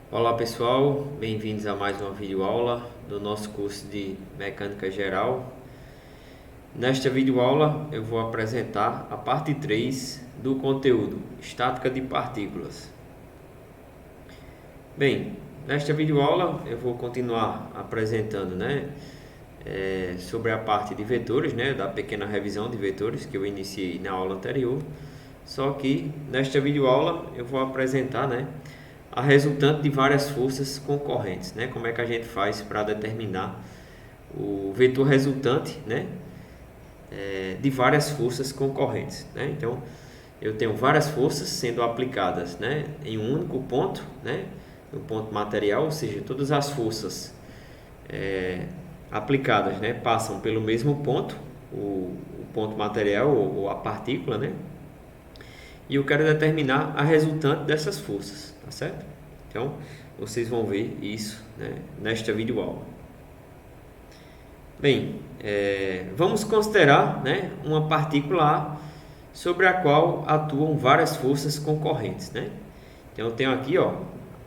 Olá pessoal, bem-vindos a mais uma videoaula do nosso curso de Mecânica Geral. Nesta videoaula eu vou apresentar a parte 3 do conteúdo Estática de Partículas. Bem, nesta videoaula eu vou continuar apresentando sobre a parte de vetores, da pequena revisão de vetores que eu iniciei na aula anterior. Só que nesta videoaula eu vou apresentar a resultante de várias forças concorrentes, como é que a gente faz para determinar o vetor resultante, de várias forças concorrentes, Então, eu tenho várias forças sendo aplicadas, em um único ponto, no ponto material, ou seja, todas as forças aplicadas, passam pelo mesmo ponto, o ponto material ou a partícula, e eu quero determinar a resultante dessas forças, tá certo? Então, vocês vão ver isso, nesta videoaula. Bem, vamos considerar uma partícula A sobre a qual atuam várias forças concorrentes, Então, eu tenho aqui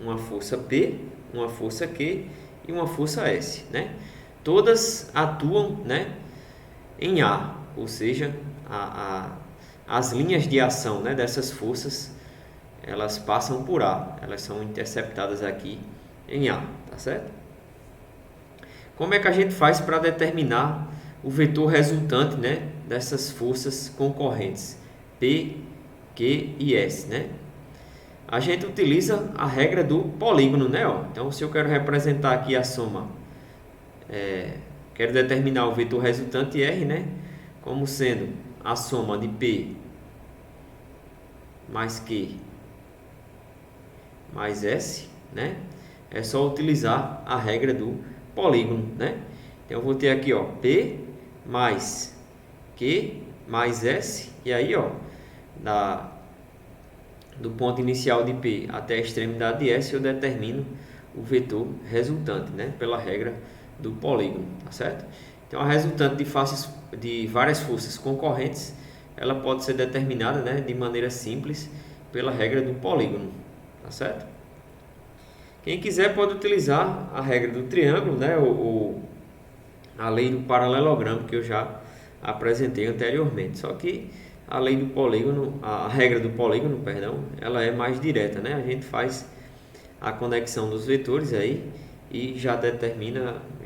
uma força P, uma força Q e uma força S, Todas atuam em A, ou seja, as linhas de ação dessas forças, elas passam por A, elas são interceptadas aqui em A, tá certo? Como é que a gente faz para determinar o vetor resultante dessas forças concorrentes P, Q e S, A gente utiliza a regra do polígono, Então, se eu quero representar aqui a soma, quero determinar o vetor resultante R, como sendo a soma de P mais Q mais S, É só utilizar a regra do polígono, Então eu vou ter aqui, P mais Q mais S, e aí, do ponto inicial de P até a extremidade de S, eu determino o vetor resultante, pela regra do polígono, tá certo? Então a resultante de várias forças concorrentes, ela pode ser determinada, de maneira simples pela regra do polígono, tá certo? Quem quiser pode utilizar a regra do triângulo, ou a lei do paralelogramo que eu já apresentei anteriormente. Só que a lei do polígono, a regra do polígono, perdão, ela é mais direta, A gente faz a conexão dos vetores aí e já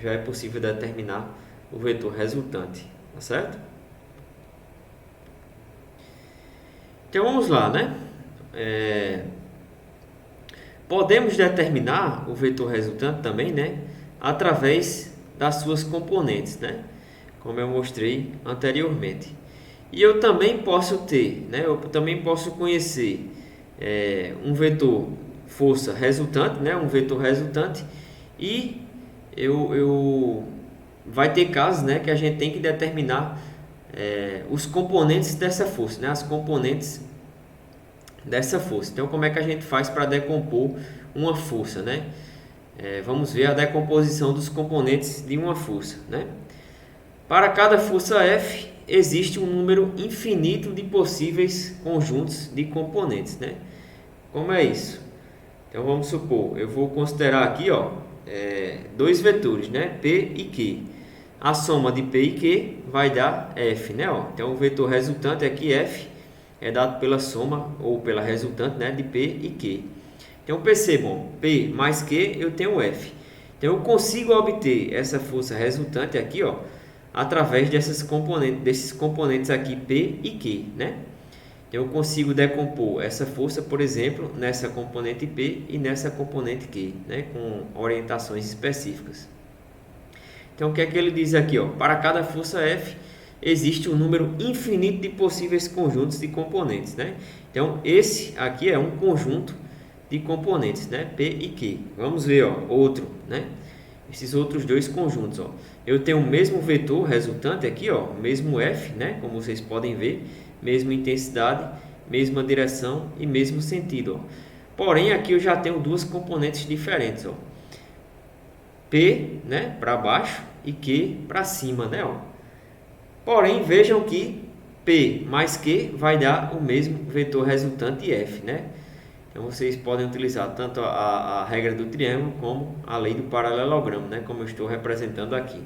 é possível determinar o vetor resultante, tá certo? Então vamos lá, Podemos determinar o vetor resultante também, através das suas componentes, como eu mostrei anteriormente. E eu também posso ter, eu também posso conhecer um vetor força resultante, um vetor resultante, e vai ter casos, que a gente tem que determinar os componentes dessa força, as componentes dessa força. Então, como é que a gente faz para decompor uma força, vamos ver a decomposição dos componentes de uma força, Para cada força F, existe um número infinito de possíveis conjuntos de componentes, Como é isso? Então, vamos supor, eu vou considerar aqui, dois vetores, P e Q. A soma de P e Q vai dar F, Então, o vetor resultante aqui, F, é dado pela soma ou pela resultante de P e Q. Então percebam, P mais Q eu tenho F. Então eu consigo obter essa força resultante aqui, através desses componentes aqui P e Q, Então eu consigo decompor essa força, por exemplo, nessa componente P e nessa componente Q, com orientações específicas. Então o que é que ele diz aqui, Para cada força F existe um número infinito de possíveis conjuntos de componentes, Então, esse aqui é um conjunto de componentes, P e Q. Vamos ver, outro, Esses outros dois conjuntos, Eu tenho o mesmo vetor resultante aqui, o mesmo F, Como vocês podem ver, mesma intensidade, mesma direção e mesmo sentido, Porém, aqui eu já tenho duas componentes diferentes, P, para baixo e Q para cima, Porém, vejam que P mais Q vai dar o mesmo vetor resultante F, Então vocês podem utilizar tanto a regra do triângulo como a lei do paralelogramo, né? Como eu estou representando aqui,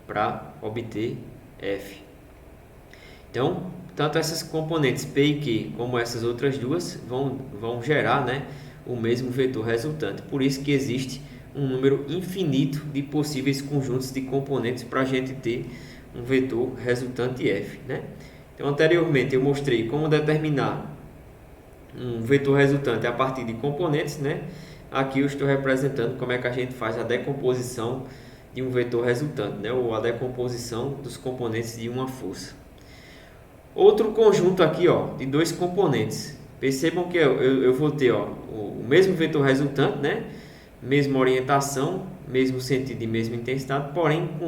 para obter f. Então, tanto essas componentes P e Q como essas outras duas vão gerar, né, o mesmo vetor resultante. Por isso que existe um número infinito de possíveis conjuntos de componentes para a gente ter um vetor resultante f, né? Então, anteriormente eu mostrei como determinar um vetor resultante a partir de componentes, né? Aqui eu estou representando como é que a gente faz a decomposição de um vetor resultante, né? Ou a decomposição dos componentes de uma força. Outro conjunto aqui, ó, de dois componentes. Percebam que eu vou ter, ó, o mesmo vetor resultante, né? Mesma orientação, mesmo sentido e mesma intensidade, porém com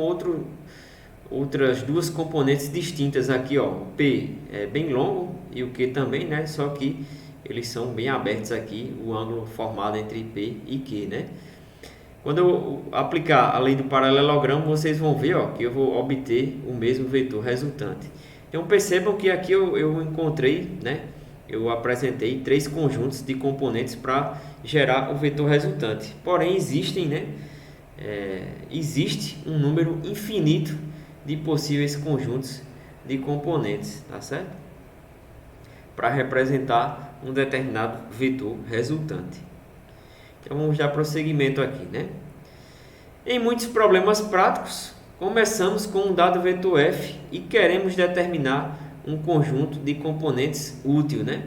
outras duas componentes distintas aqui, ó. O P é bem longo e o Q também, né? Só que eles são bem abertos aqui, o ângulo formado entre P e Q, né? Quando eu aplicar a lei do paralelogramo, vocês vão ver, ó, que eu vou obter o mesmo vetor resultante. Então percebam que aqui eu encontrei, né? Eu apresentei três conjuntos de componentes para gerar o vetor resultante. Porém existem, né? Existe um número infinito de possíveis conjuntos de componentes, tá certo? Para representar um determinado vetor resultante. Então vamos dar prosseguimento aqui, né? Em muitos problemas práticos, começamos com um dado vetor f e queremos determinar um conjunto de componentes útil, né?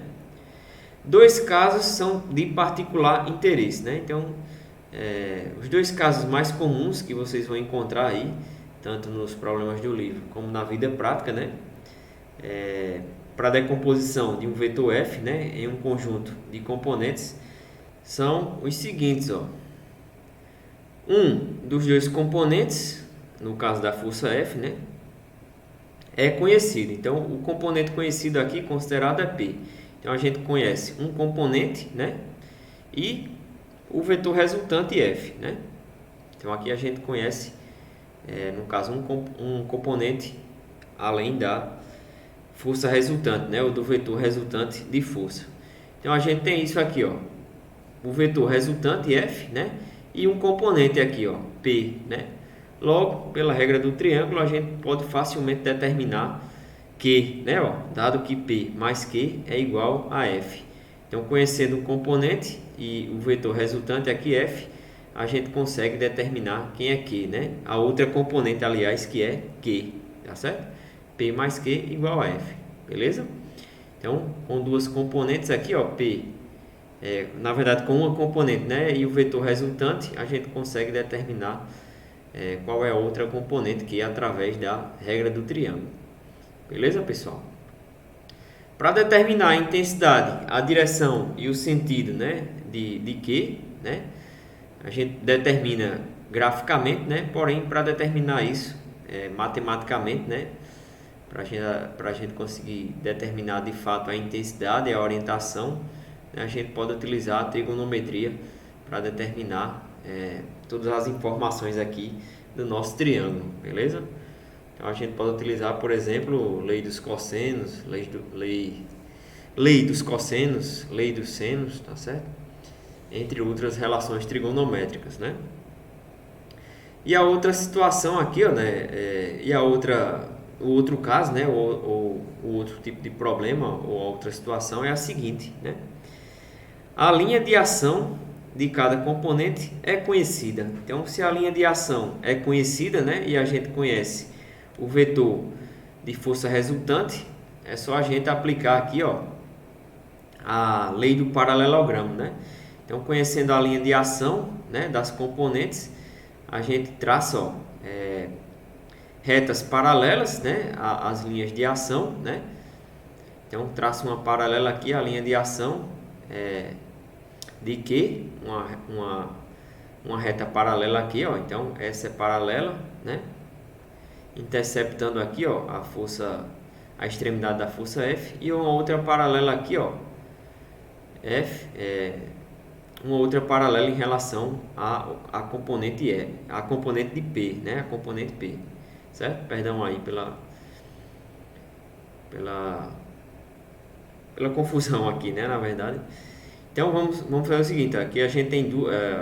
Dois casos são de particular interesse, né? Então, os dois casos mais comuns que vocês vão encontrar aí, tanto nos problemas do livro como na vida prática, né? Para a decomposição de um vetor f, né, em um conjunto de componentes, são os seguintes, ó. Um dos dois componentes, no caso da força F, né, é conhecido. Então, o componente conhecido aqui considerado é P. Então, a gente conhece um componente, né, e o vetor resultante F, né. Então, aqui a gente conhece, no caso, um componente além da força resultante, né, ou do vetor resultante de força. Então, a gente tem isso aqui, ó, o vetor resultante F, né, e um componente aqui, ó, P, né. Logo, pela regra do triângulo, a gente pode facilmente determinar que, né, ó, dado que P mais Q é igual a F. Então, conhecendo o componente e o vetor resultante aqui F, a gente consegue determinar quem é Q, né? A outra componente, aliás, que é Q, tá certo? P mais Q igual a F, beleza? Então, com duas componentes aqui, ó, P, na verdade, com uma componente, né, e o vetor resultante, a gente consegue determinar qual é a outra componente, que é através da regra do triângulo. Beleza, pessoal? Para determinar a intensidade, a direção e o sentido, né, de Q, né, a gente determina graficamente, né, porém, para determinar isso matematicamente, né, para a gente conseguir determinar de fato a intensidade e a orientação, né, a gente pode utilizar a trigonometria para determinar todas as informações aqui do nosso triângulo, beleza? Então a gente pode utilizar, por exemplo, lei dos cossenos, lei dos cossenos, lei dos senos, tá certo? Entre outras relações trigonométricas, né? E a outra situação aqui, ó, né? O outro caso, né? Ou o outro tipo de problema ou a outra situação é a seguinte, né? A linha de ação de cada componente é conhecida. Então, se a linha de ação é conhecida, né? E a gente conhece o vetor de força resultante, é só a gente aplicar aqui, ó, a lei do paralelogramo, né? Então, conhecendo a linha de ação, né, das componentes, a gente traça, ó, retas paralelas, né, às linhas de ação, né? Então, traça uma paralela aqui, a linha de ação de Q, uma reta paralela aqui, ó. Então, essa é paralela, né? Interceptando aqui, ó, a extremidade da força F, e uma outra paralela aqui, ó, F, uma outra paralela em relação à componente a componente de P, né, a componente P, certo? Perdão aí pela confusão aqui, né, na verdade. Então vamos fazer o seguinte, aqui a gente tem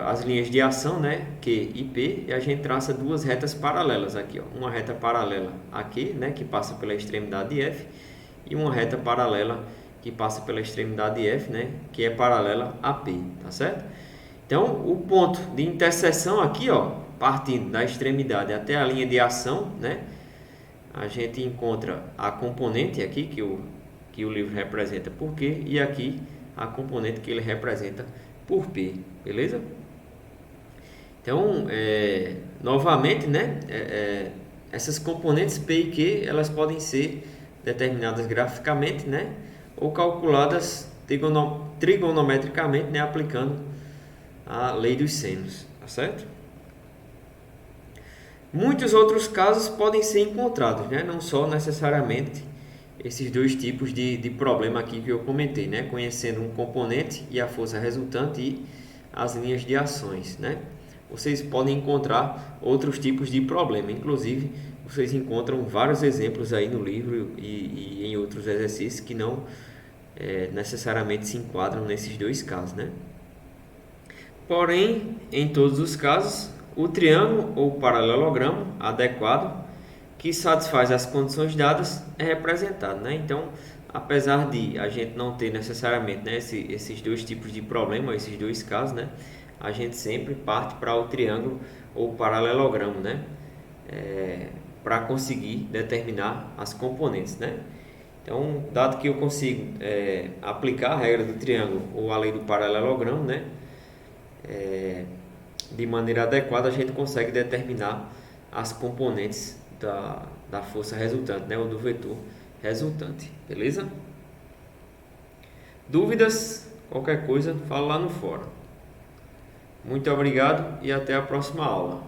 as linhas de ação, né, Q e P, e a gente traça duas retas paralelas aqui, ó. Uma reta paralela a Q, né, que passa pela extremidade F, e uma reta paralela que passa pela extremidade F, né, que é paralela a P, tá certo? Então o ponto de interseção aqui, ó, partindo da extremidade até a linha de ação, né, a gente encontra a componente aqui que o livro representa por Q, e aqui a componente que ele representa por P, beleza? Então, novamente, né, essas componentes P e Q, elas podem ser determinadas graficamente, né, ou calculadas trigonometricamente, né, aplicando a lei dos senos, tá certo? Muitos outros casos podem ser encontrados, né, não só necessariamente esses dois tipos de problema aqui que eu comentei, né? Conhecendo um componente e a força resultante e as linhas de ações, né? Vocês podem encontrar outros tipos de problema, inclusive vocês encontram vários exemplos aí no livro e em outros exercícios que não necessariamente se enquadram nesses dois casos, né? Porém, em todos os casos, o triângulo ou paralelogramo adequado que satisfaz as condições dadas é representado, né? Então, apesar de a gente não ter necessariamente, né, esses dois tipos de problema, esses dois casos, né, a gente sempre parte para o triângulo ou paralelogramo, né, para conseguir determinar as componentes, né? Então, dado que eu consigo aplicar a regra do triângulo ou a lei do paralelogramo, né, de maneira adequada, a gente consegue determinar as componentes da força resultante, né, ou do vetor resultante, beleza? Dúvidas? Qualquer coisa, fala lá no fórum. Muito obrigado e até a próxima aula.